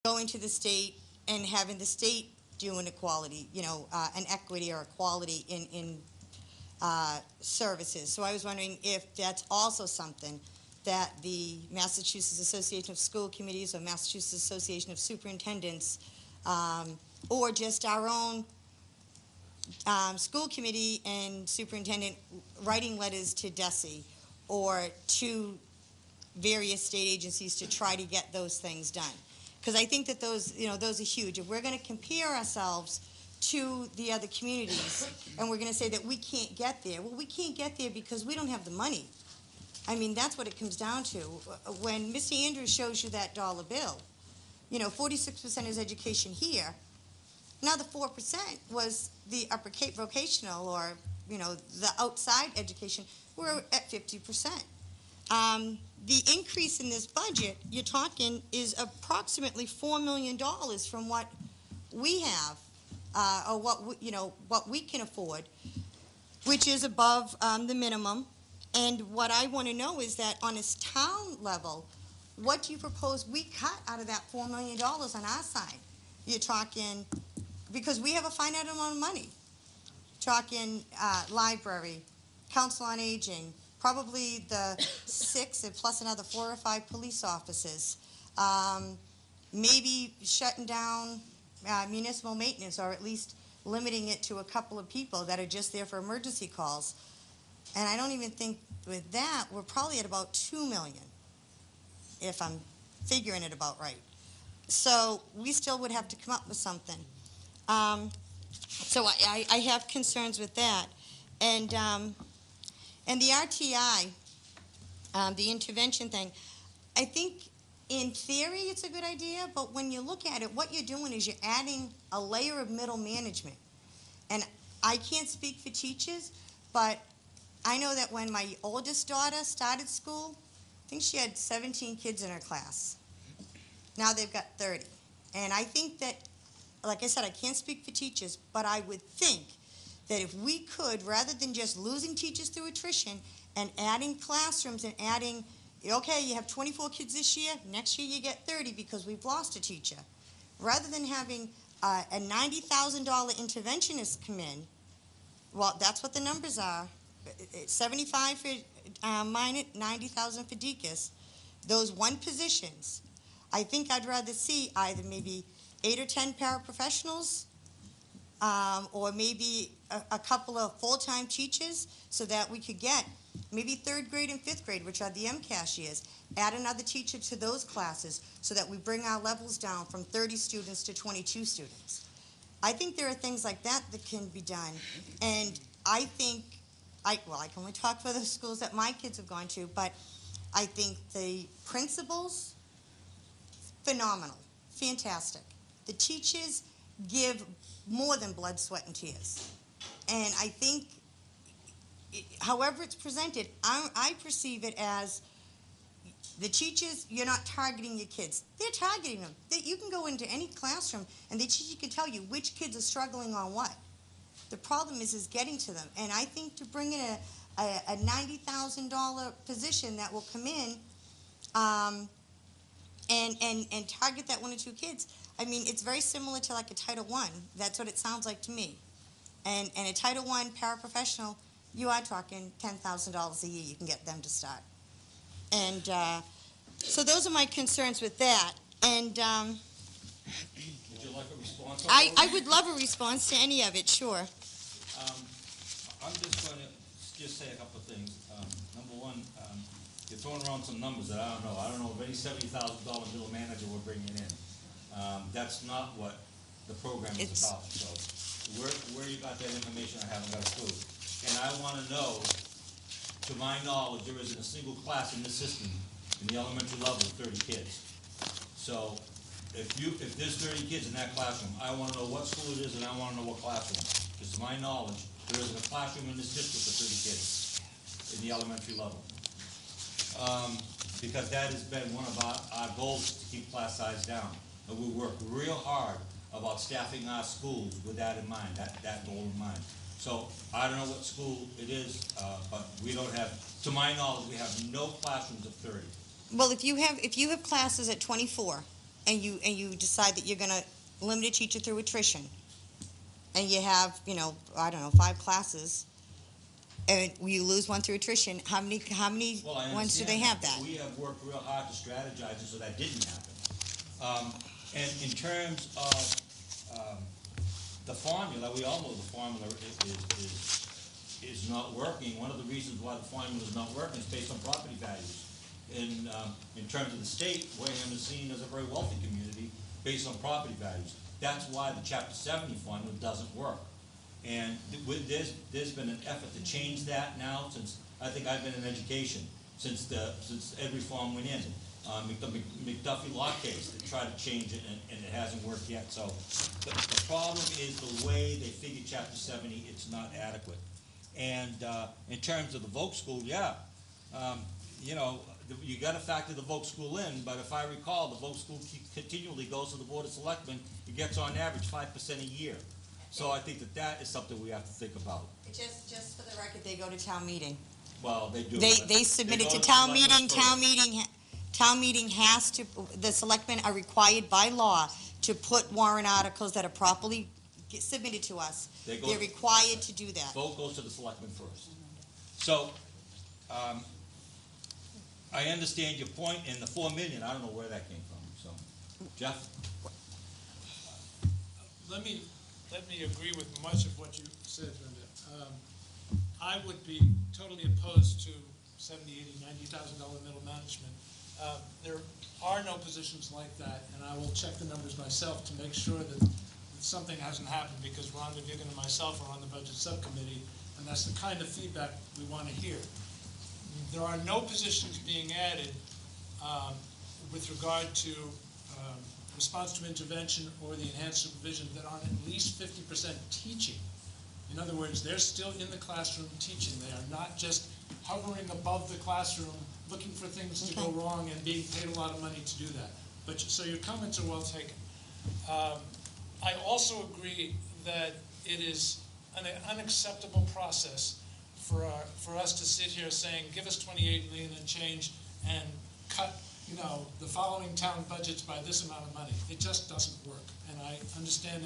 going to the state and having the state do an equality, an equity or equality in services. So I was wondering if that's also something that the Massachusetts Association of School Committees or Massachusetts Association of Superintendents, or just our own school committee and superintendent writing letters to DESE or to various state agencies to try to get those things done. Because I think that those are huge. If we're going to compare ourselves to the other communities and we're going to say that we can't get there, well, we can't get there because we don't have the money. I mean, that's what it comes down to. When Mr. Andrews shows you that dollar bill, 46% is education here. Another 4% was the upper Cape vocational or, the outside education. We're at 50%. The increase in this budget, you're talking, is approximately $4 million from what we have, or what we can afford, which is above the minimum. And what I want to know is that on a town level, what do you propose we cut out of that $4 million on our side? You're talking, because we have a finite amount of money. Talking library, council on aging, probably the 6 and plus another 4 or 5 police officers. Maybe shutting down municipal maintenance, or at least limiting it to a couple of people that are just there for emergency calls. And I don't even think with that, we're probably at about $2 million, if I'm figuring it about right. So we still would have to come up with something. So I have concerns with that. And the RTI, the intervention thing, I think in theory it's a good idea, but when you look at it, what you're doing is you're adding a layer of middle management. And I can't speak for teachers, but I know that when my oldest daughter started school, I think she had 17 kids in her class. Now they've got 30. And I think that, like I said, I can't speak for teachers, but I would think that if we could, rather than just losing teachers through attrition and adding classrooms and adding, okay, you have 24 kids this year, next year you get 30 because we've lost a teacher. Rather than having a $90,000 interventionist come in, well, that's what the numbers are. 75 for minor, 90,000 for DECUS. Those one positions, I think I'd rather see either maybe 8 or 10 paraprofessionals, or maybe a couple of full-time teachers, so that we could get maybe 3rd grade and 5th grade, which are the MCAS years, add another teacher to those classes so that we bring our levels down from 30 students to 22 students. I think there are things like that that can be done. And I think, I can only talk for the schools that my kids have gone to, but I think the principals, phenomenal, fantastic. The teachers give more than blood, sweat, and tears. And I think, however it's presented, I perceive it as the teachers, you're not targeting your kids. They're targeting them. You can go into any classroom and the teacher can tell you which kids are struggling on what. The problem is getting to them. And I think to bring in a $90,000 position that will come in and target that 1 or 2 kids, I mean, it's very similar to like a Title I. That's what it sounds like to me. And a Title I paraprofessional, you are talking $10,000 a year you can get them to start. And so those are my concerns with that. And would you like a response? I would love a response to any of it, sure. I'm just going to say a couple of things. Number one, you're throwing around some numbers that I don't know. I don't know of any $70,000 middle manager we're bringing in. That's not what the program is about. So where you got that information, I haven't got a clue. And I want to know, to my knowledge, there isn't a single class in this system in the elementary level of 30 kids. So if there's 30 kids in that classroom, I want to know what school it is and I want to know what classroom. Because to my knowledge, there isn't a classroom in this district for 30 kids in the elementary level. Because that has been one of our goals, to keep class size down. And we work real hard about staffing our schools with that in mind, that goal in mind. So I don't know what school it is, but we don't have, to my knowledge, we have no classrooms of 30. Well, if you have classes at 24, and you decide that you're gonna limit a teacher through attrition, and you have, I don't know, 5 classes, and you lose one through attrition, how many Well, I ones do understand they have that? We have worked real hard to strategize it so that didn't happen. And in terms of the formula, we all know the formula is not working. One of the reasons why the formula is not working is based on property values. In terms of the state, Wareham is seen as a very wealthy community based on property values. That's why the Chapter 70 formula doesn't work. And there's been an effort to change that now since, I think I've been in education, since Ed Reform went in. The McDuffie law case, they tried to change it and it hasn't worked yet. So the problem is the way they figure Chapter 70, it's not adequate. And in terms of the Voc school, you got to factor the Voc school in, but if I recall, the Voc school continually goes to the Board of Selectmen. It gets on average 5% a year. So I think that is something we have to think about. Just for the record, they go to town meeting. Well, they do. They submit it go to town selectmen meeting. first. Town meeting has to, the selectmen are required by law to put warrant articles that are properly submitted to us. They're required to do that. Vote goes to the selectmen first. So, I understand your point, and the 4 million, I don't know where that came from, so. Jeff? Let me agree with much of what you said, Brenda. I would be totally opposed to $70,000, $80,000, $90,000 middle management. There are no positions like that, and I will check the numbers myself to make sure that something hasn't happened, because Rhonda Vigan and myself are on the budget subcommittee, and that's the kind of feedback we want to hear. There are no positions being added with regard to response to intervention or the enhanced supervision that aren't at least 50% teaching. In other words, they're still in the classroom teaching. They are not just hovering above the classroom looking for things to go wrong and being paid a lot of money to do that. But so your comments are well taken. I also agree that it is an unacceptable process for us to sit here saying, give us 28 million and change and cut, the following town budgets by this amount of money. It just doesn't work. And I understand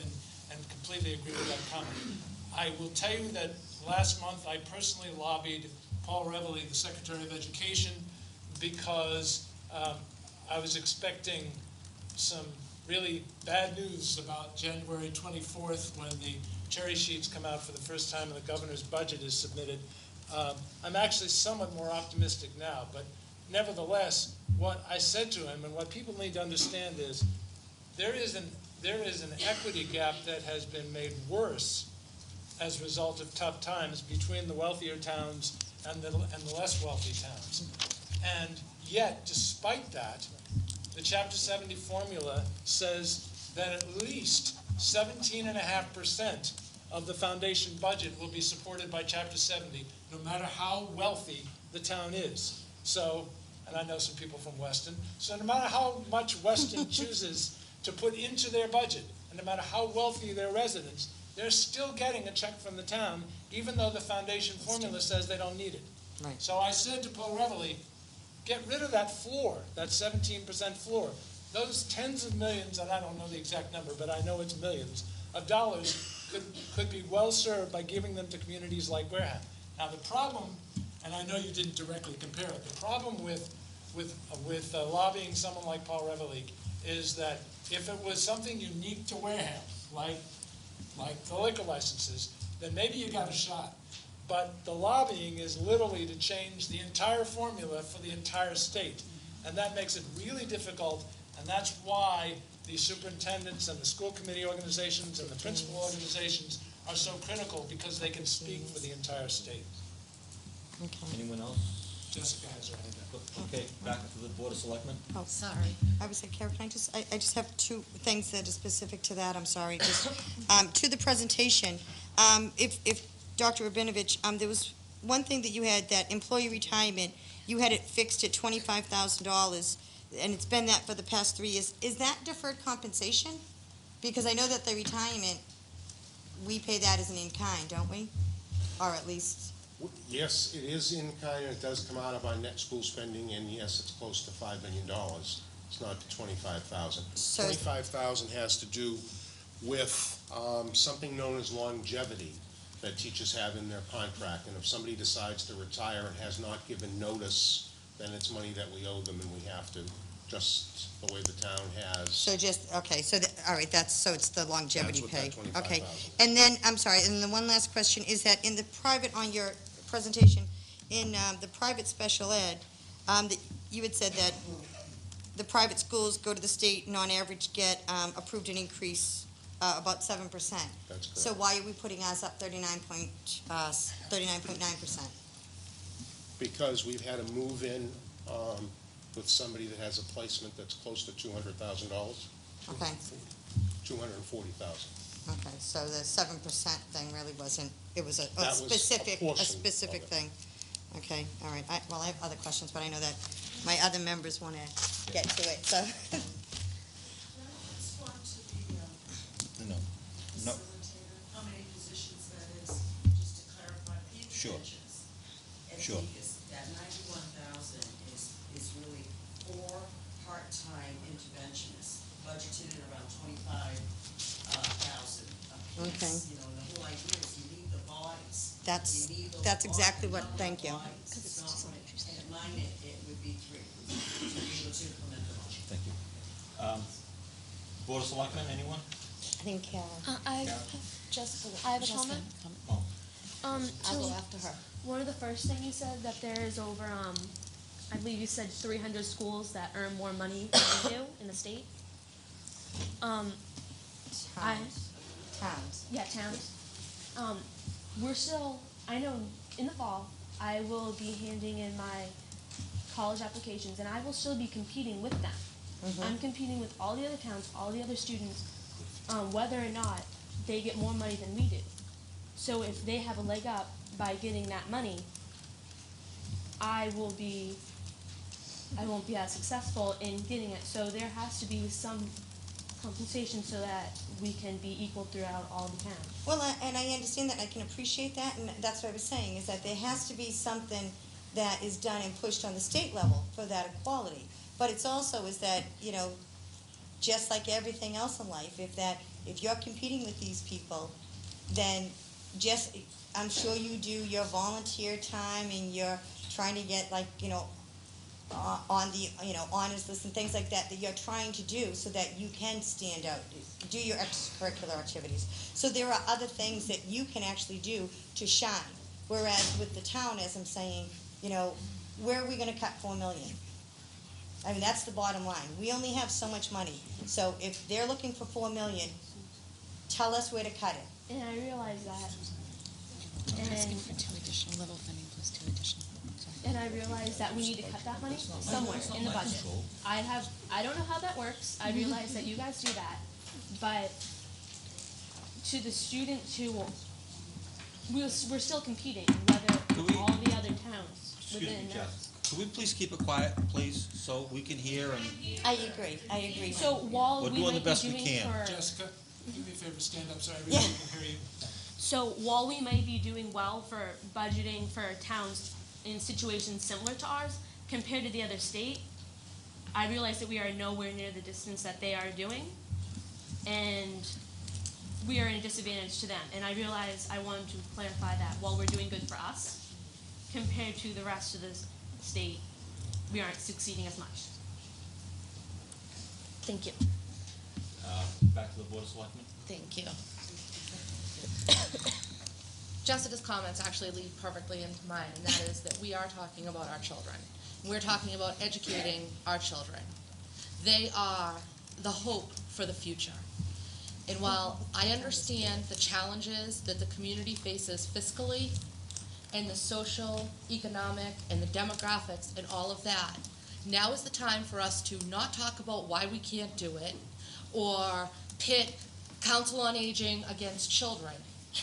and completely agree with that comment. I will tell you that last month I personally lobbied Paul Reveley, the Secretary of Education, because I was expecting some really bad news about January 24th when the cherry sheets come out for the first time and the governor's budget is submitted. I'm actually somewhat more optimistic now, but nevertheless, what I said to him and what people need to understand is there is an equity gap that has been made worse as a result of tough times between the wealthier towns and the less wealthy towns. And yet, despite that, the Chapter 70 formula says that at least 17.5% of the foundation budget will be supported by Chapter 70, no matter how wealthy the town is. So, and I know some people from Weston, so no matter how much Weston chooses to put into their budget, and no matter how wealthy their residents, they're still getting a check from the town, even though the foundation formula says they don't need it. Right. So I said to Paul Reveley, get rid of that floor, that 17% floor. Those tens of millions, and I don't know the exact number, but I know it's millions, of dollars could be well served by giving them to communities like Wareham. Now the problem, and I know you didn't directly compare it, the problem with lobbying someone like Paul Reveley is that if it was something unique to Wareham, like the liquor licenses, then maybe you got a shot. But the lobbying is literally to change the entire formula for the entire state. And that makes it really difficult, and that's why the superintendents and the school committee organizations and the principal organizations are so critical, because they can speak for the entire state. Okay. Anyone else? Jessica has her hand up. Okay, back to the Board of Selectmen. Oh, Sorry. I was like, Karen, I just have 2 things that are specific to that. I'm sorry. Just, to the presentation, if Dr. Rabinovich, there was one thing that you had, that employee retirement, you had it fixed at $25,000, and it's been that for the past 3 years. Is that deferred compensation? Because I know that the retirement, we pay that as an in-kind, don't we? Or at least... Yes, it is in kind, and it does come out of our net school spending, and yes, it's close to $5 million. It's not the 25,000. So- 25,000 has to do with something known as longevity that teachers have in their contract. And if somebody decides to retire and has not given notice, then it's money that we owe them and we have to, just the way the town has. So just, okay, so, all right, so it's the longevity That's pay. what that Okay, 25,000. and then, I'm sorry, and the one last question is that in the private, on your presentation, in the private special ed, you had said that the private schools go to the state and on average get approved an increase about 7%. That's correct. So why are we putting us up 39.9%? Because we've had a move-in with somebody that has a placement that's close to $200,000, Okay, 240,000. okay, so the 7% thing really wasn't, it was a That was a specific, portion of it. thing. Okay, all right, well, I have other questions, but I know that my other members want to get to it, so. I just want to be No. No. facilitator, how many positions that is, just to clarify, the Sure. interventions. And Sure. because that 91,000 is really 4 part-time interventionists, budgeted at around 25,000 apiece. Okay. You know, and the whole idea is you need the bodies. That's- You need those that's exactly bodies, what- not thank the you. bodies. It's not right. And in mine, it would be 3, to be able to implement the motion. Thank you. Board of Selectmen, anyone? I think Carol. I Yeah. I have a comment. Oh, I'll go go after her. One of the first thing you said that there is over, I believe you said 300 schools that earn more money than we do in the state. Towns. Yeah, towns. We're still, I know in the fall, I will be handing in my college applications and I will still be competing with them. I'm competing with all the other towns, all the other students, whether or not they get more money than we do. So if they have a leg up by getting that money, I won't be as successful in getting it. So there has to be some compensation so that we can be equal throughout all the towns. Well, and I understand that, I can appreciate that, and that's what I was saying, is that there has to be something that is done and pushed on the state level for that equality. But it's also is that, you know, just like everything else in life, if you're competing with these people, then I'm sure you do your volunteer time and you're trying to get, like, you know, on the, you know, honors list and things like that you're trying to do so that you can stand out, do your extracurricular activities. So there are other things that you can actually do to shine. Whereas with the town, as I'm saying, you know, where are we gonna cut $4 million? I mean, that's the bottom line. We only have so much money. So if they're looking for $4 million, tell us where to cut it. And I realize that. Asking for 2 additional, level funding plus 2 additional. And I realize that we need to cut that money somewhere in the budget. I don't know how that works. I realize that you guys do that. But to the students who we're still competing, whether all the other towns excuse me, within Jeff. Could we please keep it quiet, please, so we can hear and I agree. So while We're we doing the might best be we doing can. for Jessica, do me a favor, stand up so everyone can hear you. So while we might be doing well for budgeting for towns in situations similar to ours, compared to the other state, I realize that we are nowhere near the distance that they are doing, and we are in a disadvantage to them. And I realize I wanted to clarify that while we're doing good for us, compared to the rest of the state, we aren't succeeding as much. Thank you. back to the Board of Selectmen? Thank you. Jessica's comments actually lead perfectly into mine, and that is that we are talking about our children. We're talking about educating our children. They are the hope for the future. And while I understand the challenges that the community faces fiscally, and the social, economic, and the demographics, and all of that, now is the time for us to not talk about why we can't do it, or pit Council on Aging against children.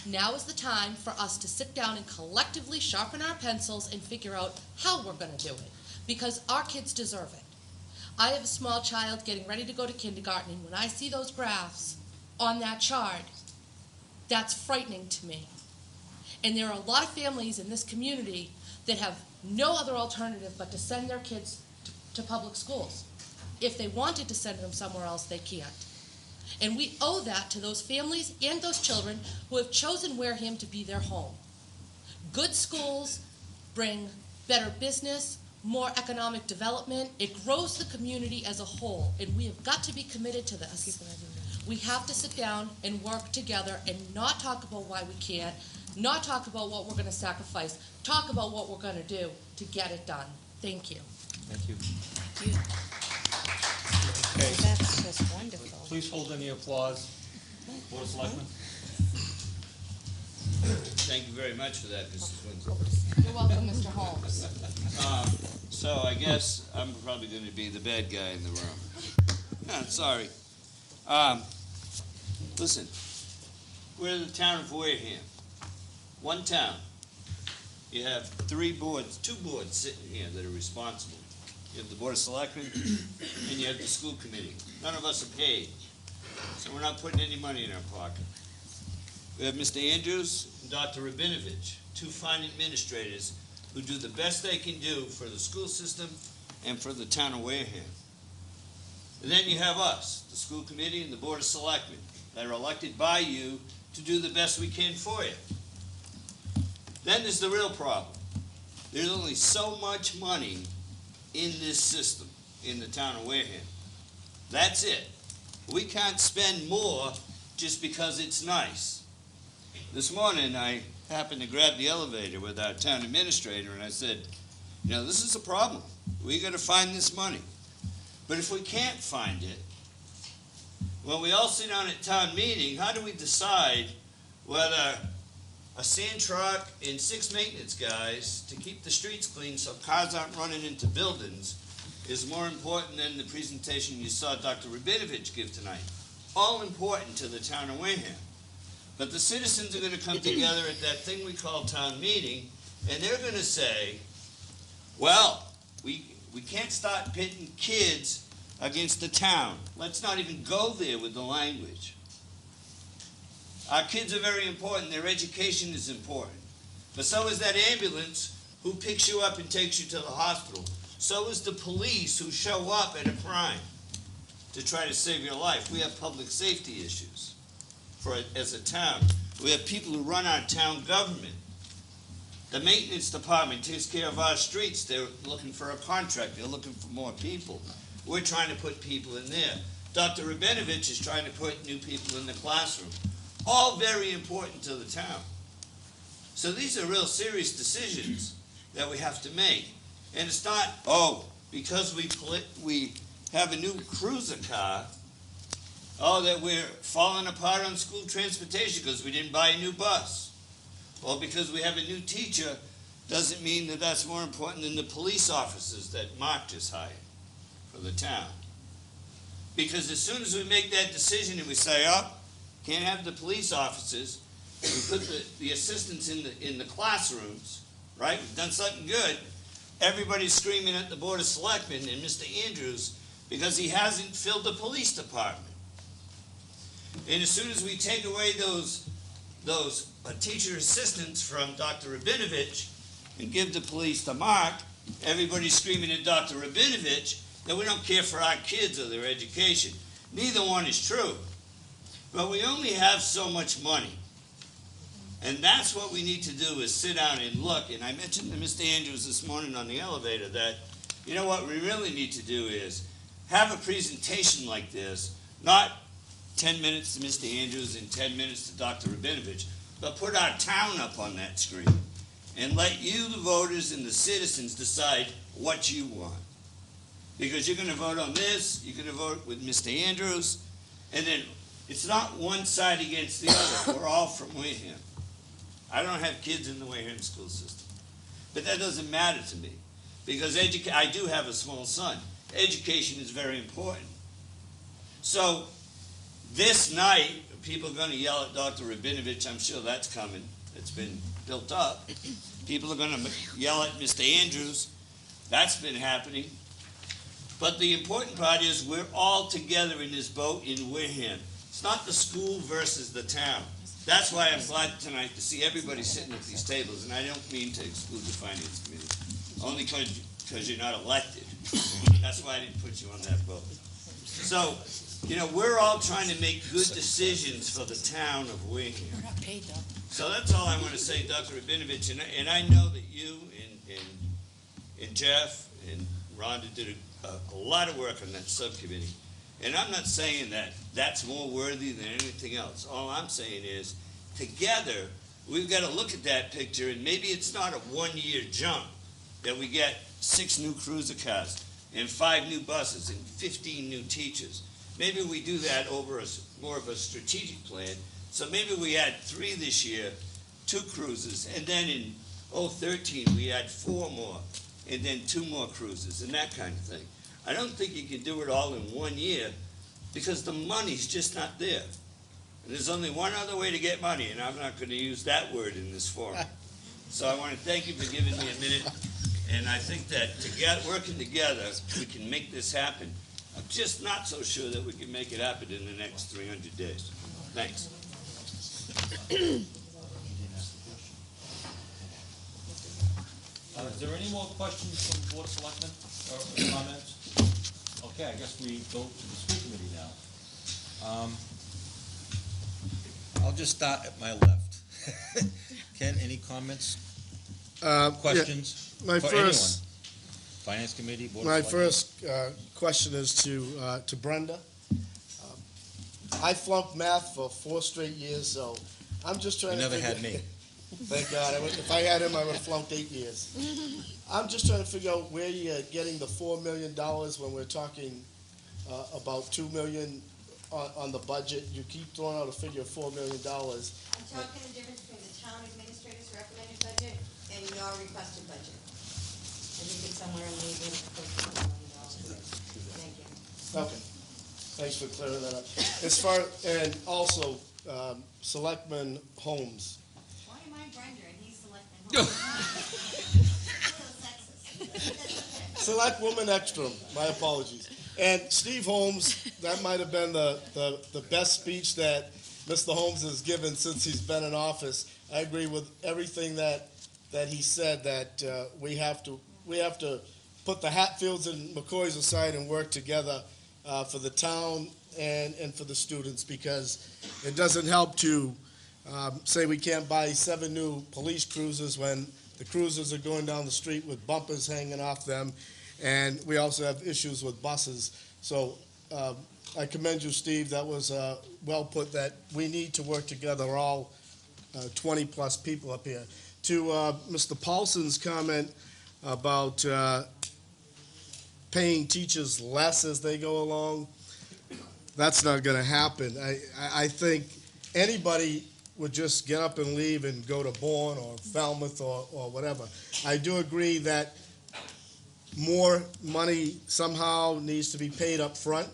Now is the time for us to sit down and collectively sharpen our pencils and figure out how we're going to do it, because our kids deserve it. I have a small child getting ready to go to kindergarten, and when I see those graphs on that chart, that's frightening to me. And there are a lot of families in this community that have no other alternative but to send their kids to public schools. if they wanted to send them somewhere else, they can't. And we owe that to those families and those children who have chosen Wareham to be their home. Good schools bring better business, more economic development. It grows the community as a whole, and we have got to be committed to this. We have to sit down and work together and not talk about why we can't, not talk about what we're going to sacrifice, talk about what we're going to do to get it done. Thank you. Thank you. That's just wonderful. Please hold any applause. Board of Selectmen? Thank you very much for that, Mrs. Winslow. You're welcome, Mr. Holmes. So I guess I'm probably going to be the bad guy in the room. Sorry. Listen, we're the town of Wareham. One town. You have two boards sitting here that are responsible. You have the Board of Selectmen, and you have the school committee. None of us are paid, so we're not putting any money in our pocket. We have Mr. Andrews and Dr. Rabinovich, two fine administrators who do the best they can do for the school system and for the town of Wareham. And then you have us, the school committee and the Board of Selectmen, that are elected by you to do the best we can for you. Then there's the real problem. There's only so much money in this system in the town of Wareham. That's it. We can't spend more just because it's nice. This morning, I happened to grab the elevator with our town administrator, and I said, this is a problem. We got to find this money. But if we can't find it, when we all sit down at town meeting, how do we decide whether a sand truck and 6 maintenance guys to keep the streets clean so cars aren't running into buildings is more important than the presentation you saw Dr. Rabinovich give tonight? All important to the town of Wareham. But the citizens are going to come together at that thing we call town meeting, and they're going to say, well, we can't start pitting kids against the town. Let's not even go there with the language. Our kids are very important. Their education is important. But so is that ambulance who picks you up and takes you to the hospital. So is the police who show up at a crime to try to save your life. We have public safety issues as a town. We have people who run our town government. The maintenance department takes care of our streets. They're looking for a contract. They're looking for more people. We're trying to put people in there. Dr. Rabinovich is trying to put new people in the classroom. All very important to the town. So these are real serious decisions that we have to make. And it's not, because we have a new cruiser car, that we're falling apart on school transportation because we didn't buy a new bus. Or because we have a new teacher doesn't mean that that's more important than the police officers that Mark just hired for the town. Because as soon as we make that decision and we say, can't have the police officers, we put the assistants in the classrooms, right? We've done something good. Everybody's screaming at the Board of Selectmen and Mr. Andrews because he hasn't filled the police department. And as soon as we take away those teacher assistants from Dr. Rabinovich and give the police to Mark, everybody's screaming at Dr. Rabinovich that we don't care for our kids or their education. Neither one is true. But we only have so much money. And that's what we need to do is sit down and look. And I mentioned to Mr. Andrews this morning on the elevator that, what we really need to do is have a presentation like this, not 10 minutes to Mr. Andrews and 10 minutes to Dr. Rabinovich, but put our town up on that screen and let you, the voters and the citizens, decide what you want. Because you're going to vote on this, you're going to vote with Mr. Andrews, and then it's not one side against the other. We're all from Wareham. I don't have kids in the Wareham school system. But that doesn't matter to me because I do have a small son. Education is very important. So this night, people are going to yell at Dr. Rabinovich. I'm sure that's coming. It's been built up. People are going to yell at Mr. Andrews. That's been happening. But the important part is we're all together in this boat in Wareham. It's not the school versus the town. That's why I'm glad tonight to see everybody sitting at these tables, and I don't mean to exclude the Finance Committee, only because you're not elected. That's why I didn't put you on that boat. So, you know, we're all trying to make good decisions for the town of Wareham. We're not paid though. So that's all I want to say, Dr. Rabinovich, and I know that you and Jeff and Rhonda did a lot of work on that subcommittee. And I'm not saying that that's more worthy than anything else. All I'm saying is, together, we've got to look at that picture, and maybe it's not a one-year jump that we get 6 new cruiser cars and 5 new buses and 15 new teachers. Maybe we do that over more of a strategic plan. So maybe we add 3 this year, 2 cruisers, and then in 2013 we add 4 more, and then 2 more cruisers, and that kind of thing. I don't think you can do it all in 1 year because the money's just not there. And there's only one other way to get money, and I'm not going to use that word in this forum. So I want to thank you for giving me a minute, and I think that working together, we can make this happen. I'm just not so sure that we can make it happen in the next 300 days. Thanks. Is there any more questions from the Board of Selectmen or comments? Okay, I guess we go to the school committee now. I'll just start at my left. Ken, any comments, questions? My for first- anyone? Finance committee, Board of My Selectmen? first question is to Brenda. I flunked math for 4 straight years, so I'm just trying You to never figure- had me. Thank God. If I had him, I would have flunked 8 years. I'm just trying to figure out where you're getting the $4 million when we're talking about $2 million on the budget. You keep throwing out a figure of $4 million. I'm talking the difference between the town administrator's recommended budget and your requested budget. I think it's somewhere in the neighborhood of $4 million. Thank you. Okay. Thanks for clearing that up. As far, and also, Selectman Holmes. Why am I Brenda and he's Selectman Holmes? Select Woman Ekstrom, my apologies. And Steve Holmes, that might have been the best speech that Mr. Holmes has given since he's been in office. I agree with everything that he said, that we have to put the Hatfields and McCoys aside and work together for the town and for the students, because it doesn't help to say we can't buy 7 new police cruisers when the cruisers are going down the street with bumpers hanging off them, and we also have issues with buses. So I commend you, Steve. That was well put, that we need to work together, all 20-plus people up here. To Mr. Paulson's comment about paying teachers less as they go along, that's not going to happen. I think anybody would just get up and leave and go to Bourne or Falmouth or whatever. I do agree that more money somehow needs to be paid up front,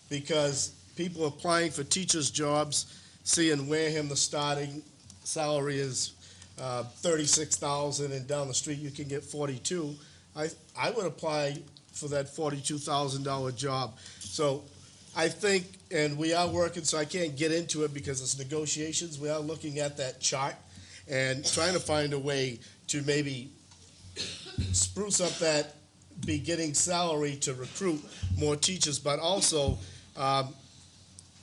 because people applying for teachers' jobs see in Wareham the starting salary is $36,000, and down the street you can get $42,000. I would apply for that $42,000 job. So I think, and we are working, so I can't get into it because it's negotiations. We are looking at that chart and trying to find a way to maybe spruce up that beginning salary to recruit more teachers. But also,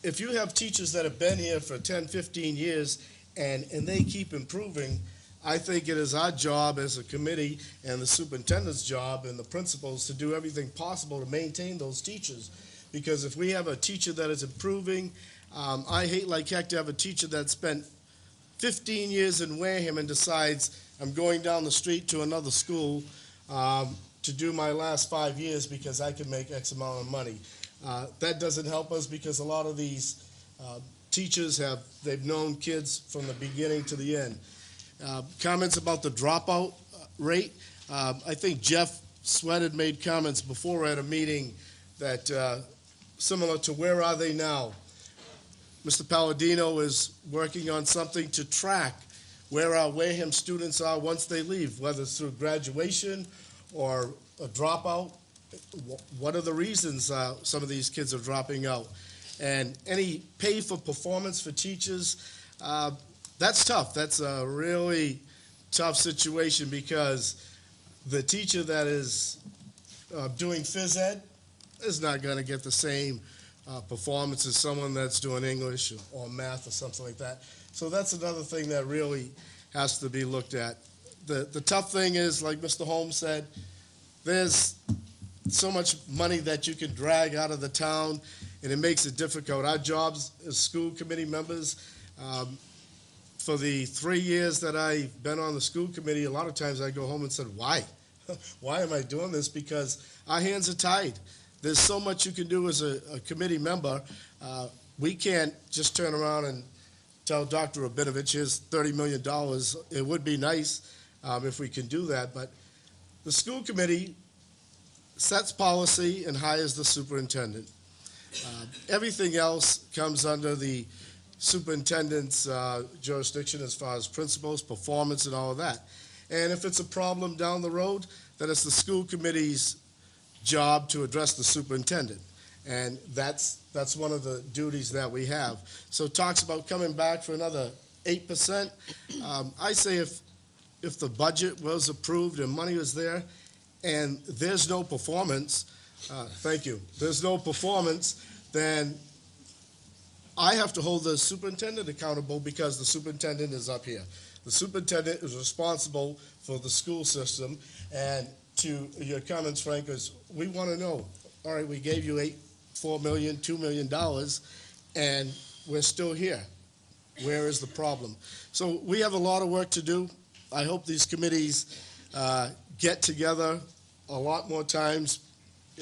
if you have teachers that have been here for 10, 15 years and they keep improving, I think it is our job as a committee and the superintendent's job and the principals to do everything possible to maintain those teachers. Because if we have a teacher that is improving, I hate like heck to have a teacher that spent 15 years in Wareham and decides I'm going down the street to another school to do my last 5 years because I can make X amount of money. That doesn't help us, because a lot of these teachers they've known kids from the beginning to the end. Comments about the dropout rate. I think Jeff Sweat had made comments before at a meeting that similar to where are they now. Mr. Palladino is working on something to track where our Wareham students are once they leave, whether it's through graduation or a dropout. What are the reasons some of these kids are dropping out? And any pay for performance for teachers, that's tough. That's a really tough situation, because the teacher that is doing phys ed is not gonna get the same performance as someone that's doing English or math or something like that. So that's another thing that really has to be looked at. The tough thing is, like Mr. Holmes said, there's so much money that you can drag out of the town, and it makes it difficult. Our jobs as school committee members, for the 3 years that I've been on the school committee, a lot of times I go home and said, why? Why am I doing this? Because our hands are tied. There's so much you can do as a committee member. We can't just turn around and tell Dr. Rabinovich, here's $30 million. It would be nice if we can do that, but the school committee sets policy and hires the superintendent. Everything else comes under the superintendent's jurisdiction as far as principals, performance, and all of that. And if it's a problem down the road, then it's the school committee's job to address the superintendent. And that's one of the duties that we have. So it talks about coming back for another 8%. I say if the budget was approved and money was there and there's no performance, thank you, there's no performance, then I have to hold the superintendent accountable because the superintendent is up here. The superintendent is responsible for the school system. And to your comments, Frank, is we want to know, all right, we gave you $4 million, $2 million, and we're still here. Where is the problem? So we have a lot of work to do. I hope these committees get together a lot more times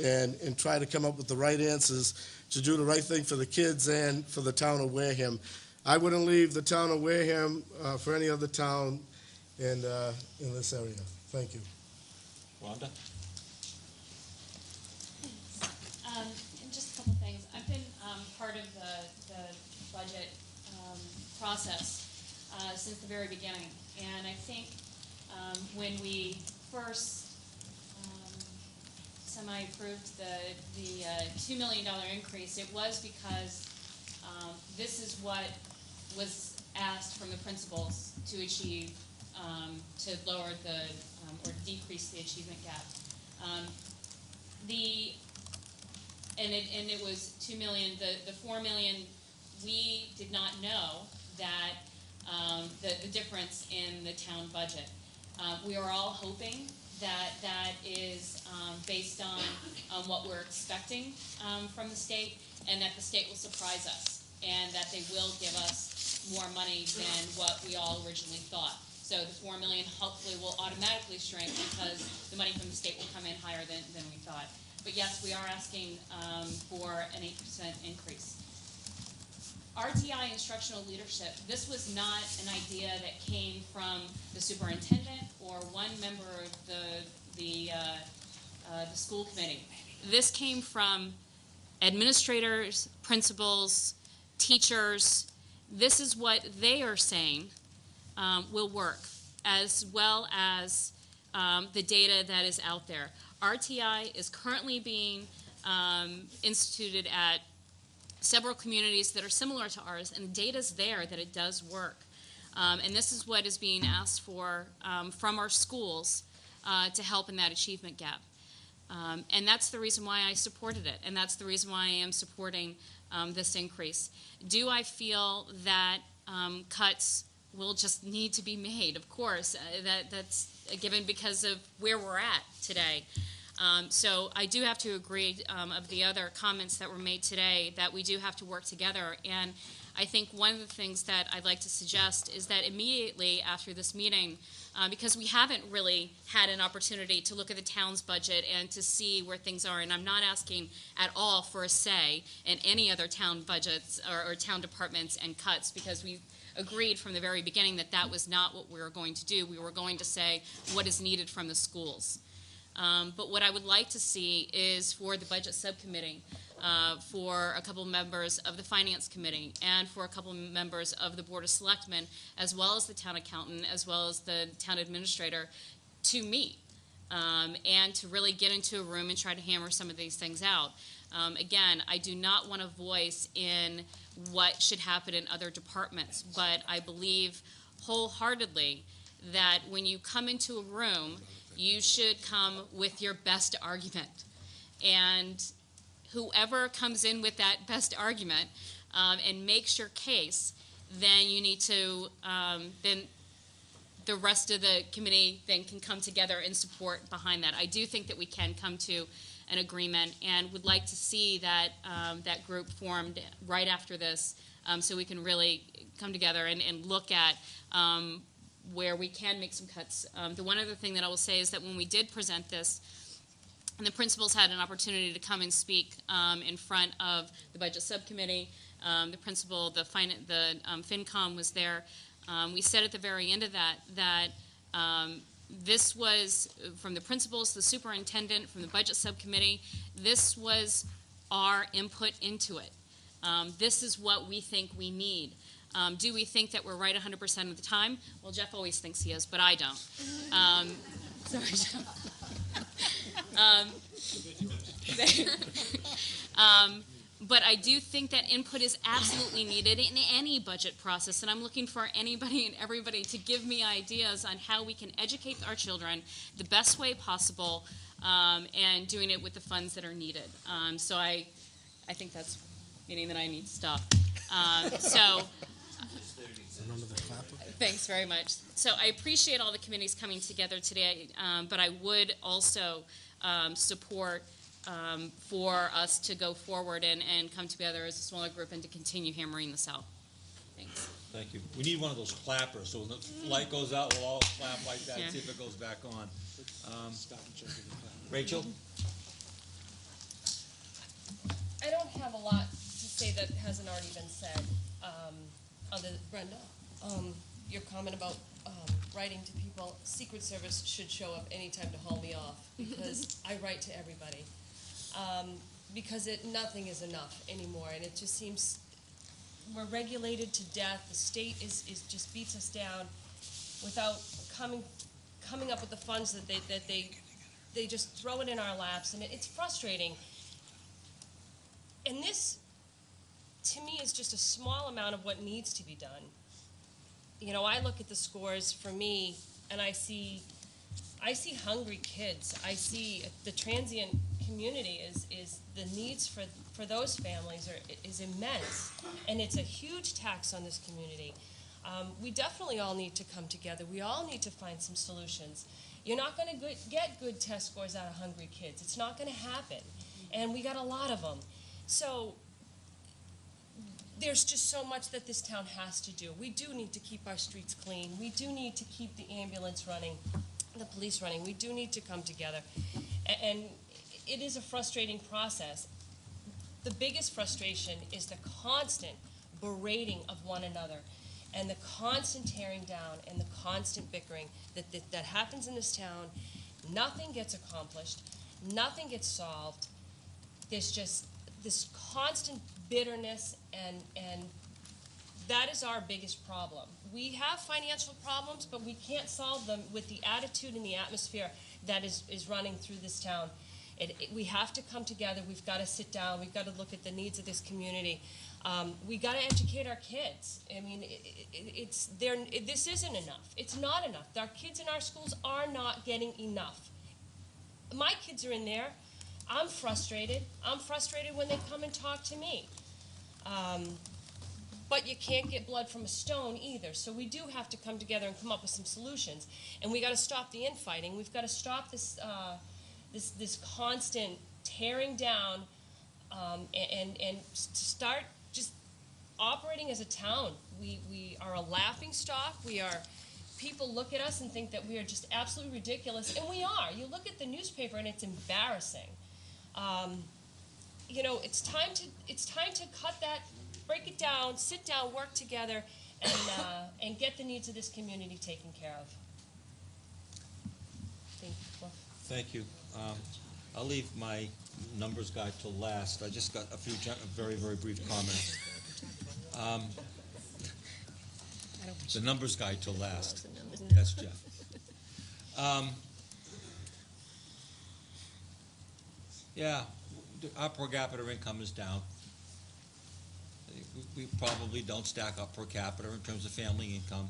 and try to come up with the right answers to do the right thing for the kids and for the town of Wareham. I wouldn't leave the town of Wareham for any other town in this area. Thank you. Rhonda? And just a couple things. I've been part of the budget process since the very beginning, and I think when we first semi-approved the $2 million increase, it was because this is what was asked from the principals to achieve, to lower the, or decrease the achievement gap. And it was $2 million. The $4 million, we did not know that the difference in the town budget. We are all hoping that is based on what we're expecting from the state, and that the state will surprise us, and that they will give us more money than what we all originally thought. So the $4 million hopefully will automatically shrink because the money from the state will come in higher than we thought. But yes, we are asking for an 8% increase. RTI instructional leadership, this was not an idea that came from the superintendent or one member of the school committee. This came from administrators, principals, teachers. This is what they are saying will work, as well as the data that is out there. RTI is currently being instituted at several communities that are similar to ours, and the data's there that it does work. And this is what is being asked for from our schools to help in that achievement gap. And that's the reason why I supported it, and that's the reason why I am supporting this increase. Do I feel that cuts will just need to be made? Of course, that's a given because of where we're at today. So I do have to agree of the other comments that were made today that we do have to work together. And I think one of the things that I'd like to suggest is that immediately after this meeting, because we haven't really had an opportunity to look at the town's budget and to see where things are, and I'm not asking at all for a say in any other town budgets or town departments and cuts, because we agreed from the very beginning that that was not what we were going to do. We were going to say what is needed from the schools. But what I would like to see is for the budget subcommittee, for a couple members of the finance committee, and for a couple members of the board of selectmen, as well as the town accountant, as well as the town administrator, to meet and to really get into a room and try to hammer some of these things out. Again, I do not want to voice in what should happen in other departments, but I believe wholeheartedly that when you come into a room, you should come with your best argument. And whoever comes in with that best argument and makes your case, then you need to, then the rest of the committee then can come together and support behind that. I do think that we can come to an agreement, and would like to see that that group formed right after this, so we can really come together and look at where we can make some cuts. The one other thing that I will say is that when we did present this, and the principals had an opportunity to come and speak in front of the budget subcommittee, the principal, the FinCom was there. We said at the very end of that this was, from the principals, the superintendent, from the budget subcommittee, this was our input into it. This is what we think we need. Do we think that we're right 100% of the time? Well, Jeff always thinks he is, but I don't. Sorry, Jeff. But I do think that input is absolutely needed in any budget process, and I'm looking for anybody and everybody to give me ideas on how we can educate our children the best way possible, and doing it with the funds that are needed. So I think that's meaning that I need to stop. Thanks very much. So I appreciate all the committees coming together today, but I would also support for us to go forward and come together as a smaller group and to continue hammering this out. Thanks. Thank you. We need one of those clappers, so when the light goes out, we'll all clap like that and see if it goes back on. Rachel? I don't have a lot to say that hasn't already been said, other than Brenda. Your comment about writing to people, Secret Service should show up anytime to haul me off, because I write to everybody. Because nothing is enough anymore, and it just seems we're regulated to death. The state is just beats us down without coming up with the funds that they just throw it in our laps, and it's frustrating. And this, to me, is just a small amount of what needs to be done. You know, I look at the scores for me, and I see hungry kids. I see the transient community is the needs for those families is immense, and it's a huge tax on this community. We definitely all need to come together. We all need to find some solutions. You're not going to get good test scores out of hungry kids. It's not going to happen, and we got a lot of them. So there's just so much that this town has to do. We do need to keep our streets clean. We do need to keep the ambulance running, the police running. We do need to come together. And it is a frustrating process. The biggest frustration is the constant berating of one another and the constant tearing down and the constant bickering that happens in this town. Nothing gets accomplished. Nothing gets solved. There's just this constant bitterness, and that is our biggest problem. We have financial problems, but we can't solve them with the attitude and the atmosphere that is running through this town. We have to come together. We've got to sit down. We've got to look at the needs of this community. We got to educate our kids. I mean, this isn't enough. It's not enough. Our kids in our schools are not getting enough. My kids are in there. I'm frustrated. I'm frustrated when they come and talk to me. But you can't get blood from a stone either. So we do have to come together and come up with some solutions. And we got to stop the infighting. We've got to stop this this constant tearing down, and start just operating as a town. We are a laughing stock. People look at us and think that we are just absolutely ridiculous, and we are. You look at the newspaper and it's embarrassing. You know, it's time to cut that, break it down, sit down, work together, and get the needs of this community taken care of. Thank you. I'll leave my numbers guy till last. I just got a few very, very brief comments. The numbers guy till last. That's Jeff. Yeah, our per capita income is down. We probably don't stack up per capita in terms of family income.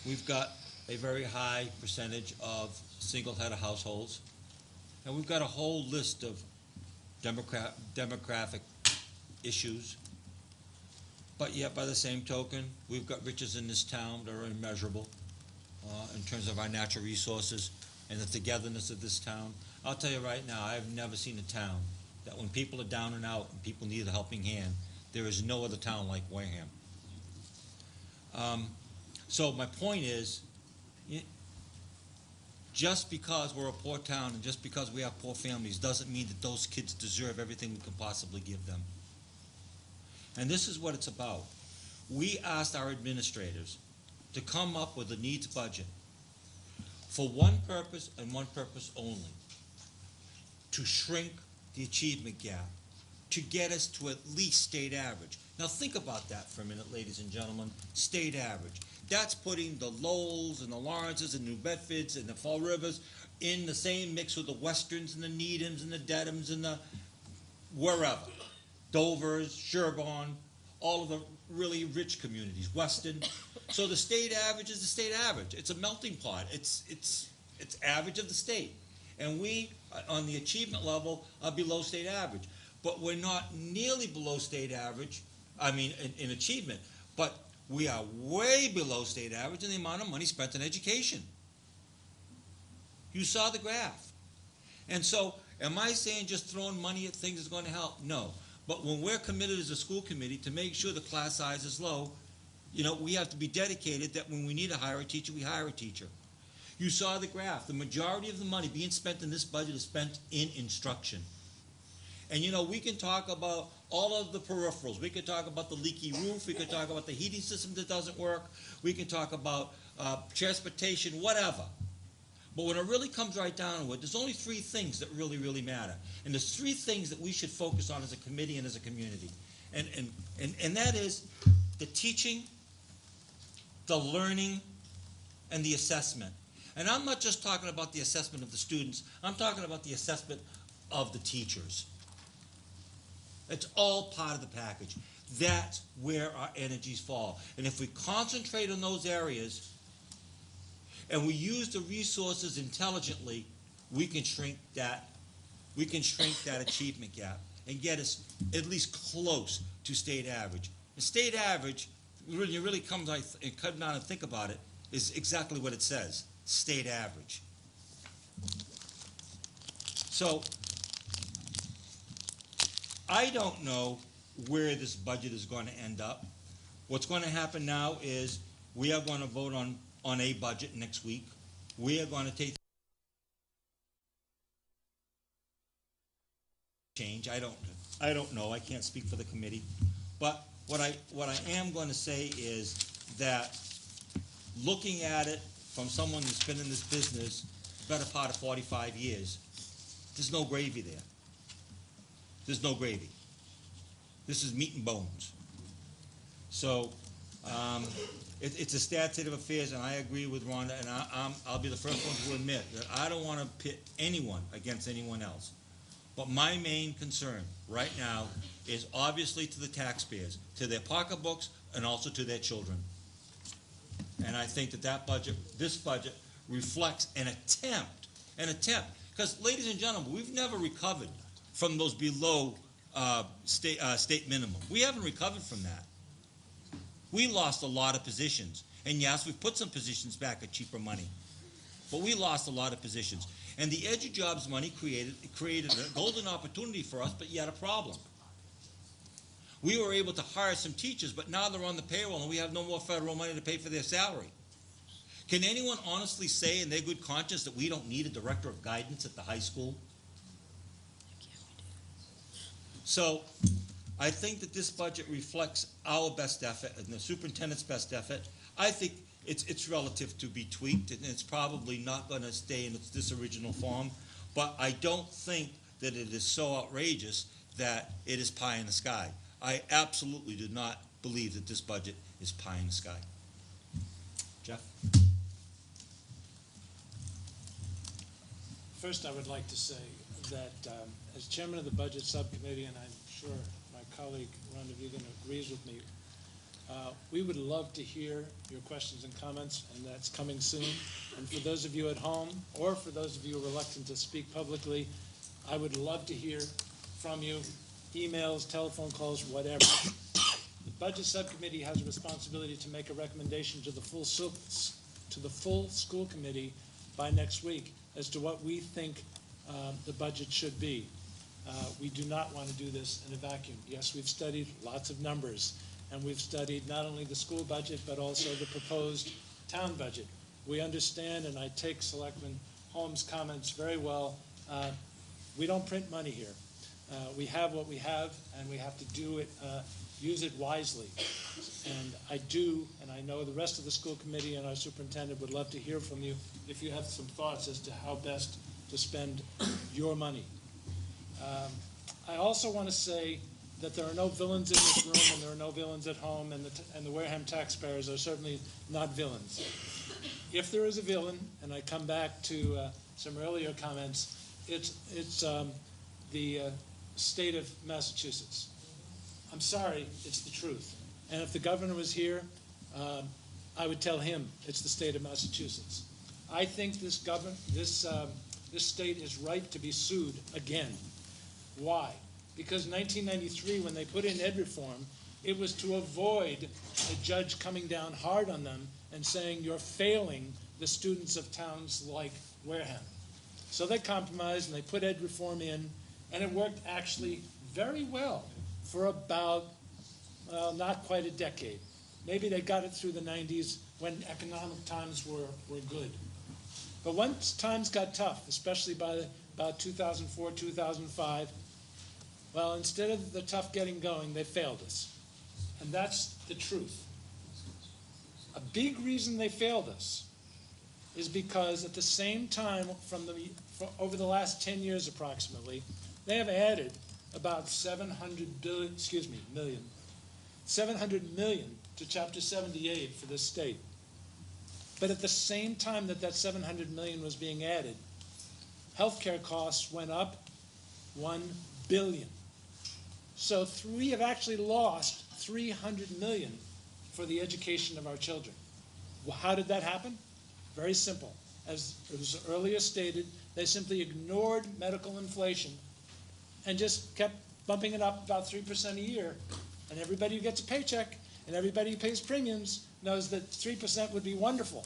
We've got a very high percentage of single-head households, and we've got a whole list of demographic issues. But yet, by the same token, we've got riches in this town that are immeasurable in terms of our natural resources and the togetherness of this town. I'll tell you right now, I've never seen a town that when people are down and out and people need a helping hand, there is no other town like Wareham. So my point is, just because we're a poor town and just because we have poor families doesn't mean that those kids deserve everything we can possibly give them. And this is what it's about. We asked our administrators to come up with a needs budget for one purpose and one purpose only: to shrink the achievement gap, to get us to at least state average. Now think about that for a minute, ladies and gentlemen. State average. That's putting the Lowells and the Lawrences and New Bedfords and the Fall Rivers in the same mix with the Westerns and the Needhams and the Dedhams and the wherever. Dovers, Sherborne, all of the really rich communities, Weston. So the state average is the state average. It's a melting pot. It's average of the state. And we, on the achievement level, are below state average. But we're not nearly below state average, in achievement, but we are way below state average in the amount of money spent on education. You saw the graph. And so, am I saying just throwing money at things is going to help? No. But when we're committed as a school committee to make sure the class size is low, we have to be dedicated that when we need to hire a teacher, we hire a teacher. You saw the graph. The majority of the money being spent in this budget is spent in instruction. And we can talk about all of the peripherals. We can talk about the leaky roof. We can talk about the heating system that doesn't work. We can talk about transportation, whatever. But when it really comes right down to it, there's only three things that really, really matter. And there's three things that we should focus on as a committee and as a community. And that is the teaching, the learning, and the assessment. And I'm not just talking about the assessment of the students. I'm talking about the assessment of the teachers. It's all part of the package. That's where our energies fall. And if we concentrate on those areas and we use the resources intelligently, we can shrink that achievement gap and get us at least close to state average. The state average, when you really come down and think about it, is exactly what it says: state average. So I don't know where this budget is going to end up. What's going to happen now is we are going to vote on a budget next week. We are going to take change. I don't know. I can't speak for the committee. But what I am going to say is that looking at it from someone who's been in this business the better part of 45 years, there's no gravy there. There's no gravy. This is meat and bones. So it's a sad state of affairs, and I agree with Rhonda, and I'll be the first one to admit that I don't want to pit anyone against anyone else. But my main concern right now is obviously to the taxpayers, to their pocketbooks, and also to their children. And I think this budget reflects an attempt, because ladies and gentlemen, we've never recovered from those below state minimum. We haven't recovered from that. We lost a lot of positions. And yes, we've put some positions back at cheaper money. But we lost a lot of positions. And the EduJobs money created a golden opportunity for us, but yet a problem. We were able to hire some teachers, but now they're on the payroll and we have no more federal money to pay for their salary. Can anyone honestly say in their good conscience that we don't need a director of guidance at the high school? So I think that this budget reflects our best effort and the superintendent's best effort. I think it's relative to be tweaked, and it's probably not going to stay in this original form. But I don't think that it is so outrageous that it is pie in the sky. I absolutely do not believe that this budget is pie in the sky. Jeff? First, I would like to say that as chairman of the budget subcommittee, and I'm sure my colleague Rhonda Vigan agrees with me, we would love to hear your questions and comments, and that's coming soon. And for those of you at home, or for those of you reluctant to speak publicly, I would love to hear from you, emails, telephone calls, whatever. The Budget Subcommittee has a responsibility to make a recommendation to the full school committee by next week as to what we think the budget should be. We do not want to do this in a vacuum. Yes, we've studied lots of numbers, and we've studied not only the school budget, but also the proposed town budget. We understand, and I take Selectman Holmes' comments very well, we don't print money here. We have what we have, and we have to do it, use it wisely. And I do, and I know the rest of the school committee and our superintendent would love to hear from you if you have some thoughts as to how best to spend your money. I also want to say that there are no villains in this room, and there are no villains at home, and the Wareham taxpayers are certainly not villains. If there is a villain, and I come back to some earlier comments, it's the state of Massachusetts. I'm sorry, it's the truth. And if the governor was here, I would tell him it's the state of Massachusetts. I think this state is ripe to be sued again. Why? Because 1993, when they put in ed reform, it was to avoid a judge coming down hard on them and saying, you're failing the students of towns like Wareham. So they compromised and they put ed reform in, and it worked actually very well for about, well, not quite a decade. Maybe they got it through the 90s when economic times were good. But once times got tough, especially by about 2004, 2005, well, instead of the tough getting going, they failed us. And that's the truth. A big reason they failed us is because at the same time, over the last 10 years approximately, they have added about 700 million to Chapter 78 for this state. But at the same time that 700 million was being added, healthcare costs went up 1 billion. So we have actually lost 300 million for the education of our children. Well, how did that happen? Very simple. As it was earlier stated, they simply ignored medical inflation and just kept bumping it up about 3% a year. And everybody who gets a paycheck and everybody who pays premiums knows that 3% would be wonderful,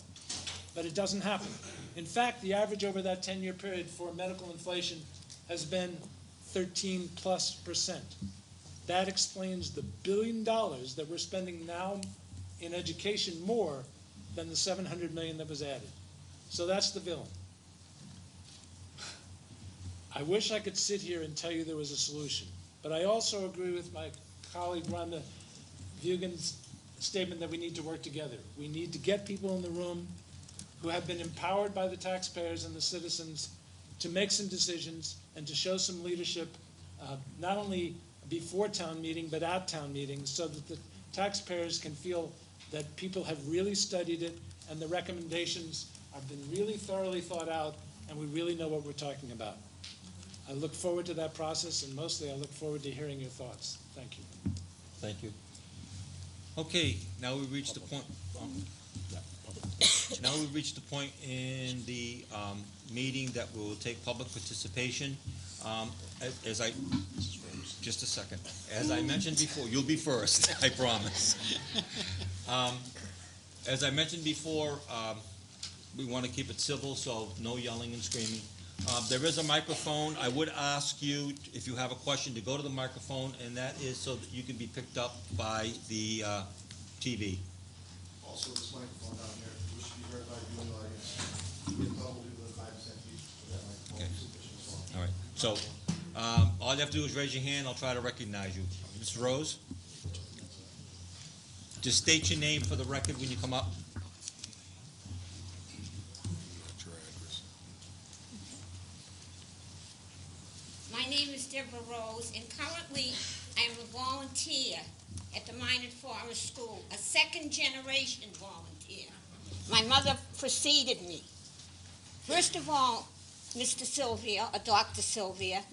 but it doesn't happen. In fact, the average over that 10-year period for medical inflation has been 13+%. That explains the $1 billion that we're spending now in education more than the 700 million that was added. So that's the villain. I wish I could sit here and tell you there was a solution, but I also agree with my colleague Rhonda Vugan's statement that we need to work together. We need to get people in the room who have been empowered by the taxpayers and the citizens to make some decisions and to show some leadership, not only before town meeting, but at town meetings, so that the taxpayers can feel that people have really studied it and the recommendations have been really thoroughly thought out and we really know what we're talking about. I look forward to that process, and mostly I look forward to hearing your thoughts. Thank you. Thank you. Okay, now we've reached the point. Now we've reached the point in the meeting that we will take public participation. Just a second. As I mentioned before, you'll be first, I promise. As I mentioned before, we want to keep it civil, so no yelling and screaming. There is a microphone. I would ask you, if you have a question, to go to the microphone, and that is so that you can be picked up by the TV. Also, this microphone down here, we should be heard by you in the audience. You can probably do the 5 cent each for that microphone. Okay. Sufficient as well. All right. So all you have to do is raise your hand. I'll try to recognize you. Ms. Rose? Just state your name for the record when you come up. My name is Deborah Rose, and currently I am a volunteer at the Minot Forest School, a second-generation volunteer. My mother preceded me. First of all, Mr. Sylvia, or Dr. Sylvia,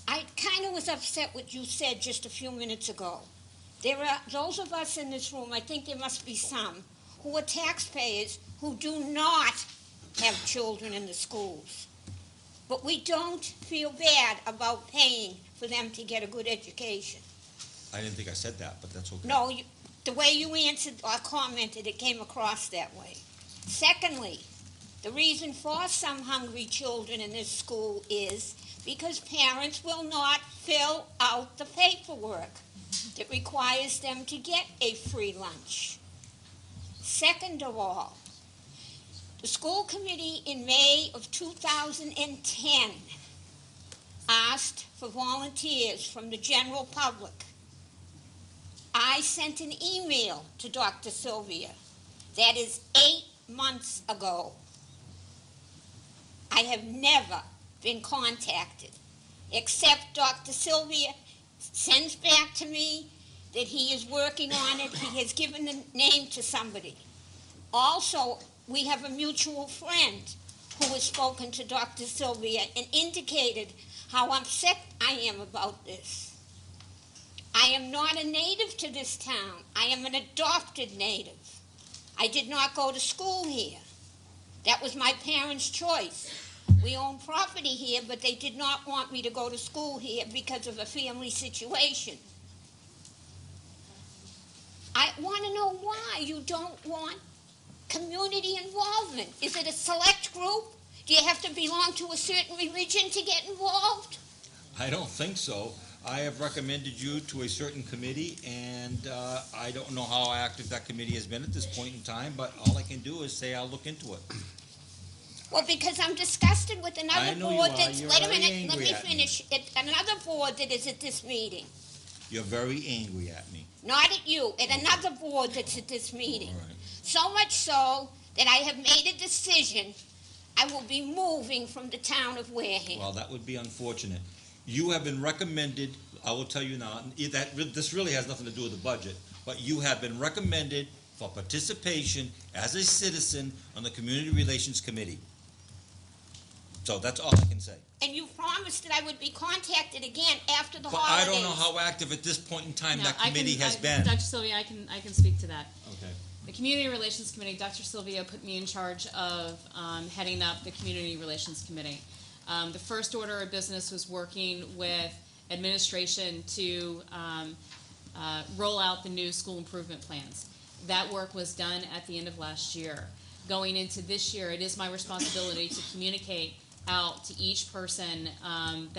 I kind of was upset what you said just a few minutes ago. There are those of us in this room, I think there must be some, who are taxpayers who do not have children in the schools. but we don't feel bad about paying for them to get a good education. I didn't think I said that, but that's okay. No, the way you answered or commented, it came across that way. Secondly, the reason for some hungry children in this school is because parents will not fill out the paperwork that requires them to get a free lunch. Second of all, the school committee in May of 2010 asked for volunteers from the general public. I sent an email to Dr. Sylvia. That is 8 months ago. I have never been contacted, except Dr. Sylvia sends back to me that he is working on it. He has given the name to somebody. Also, we have a mutual friend who has spoken to Dr. Sylvia and indicated how upset I am about this. I am not a native to this town. I am an adopted native. I did not go to school here. That was my parents' choice. We own property here, but they did not want me to go to school here because of a family situation. I want to know why you don't want community involvement. Is it a select group? Do you have to belong to a certain religion to get involved? I don't think so. I have recommended you to a certain committee, and I don't know how active that committee has been at this point in time, but all I can do is say I'll look into it. Well, because I'm disgusted with I another know you board are. that's, You're wait a very minute, let angry me at me. finish. Another board that is at this meeting, You're very angry at me. not at you, at another board that's at this meeting. All right. So much so that I have made a decision, I will be moving from the town of Wareham. Well, that would be unfortunate. You have been recommended, I will tell you now, this really has nothing to do with the budget, but you have been recommended for participation as a citizen on the Community Relations Committee. So that's all I can say. And you promised that I would be contacted again after the But I holidays. don't know how active at this point in time No, that I can- committee has I- been. Dr. Sylvia, I can speak to that. Okay. The Community Relations Committee, Dr. Sylvia put me in charge of heading up the Community Relations Committee. The first order of business was working with administration to roll out the new school improvement plans. That work was done at the end of last year. Going into this year, it is my responsibility to communicate out to each person that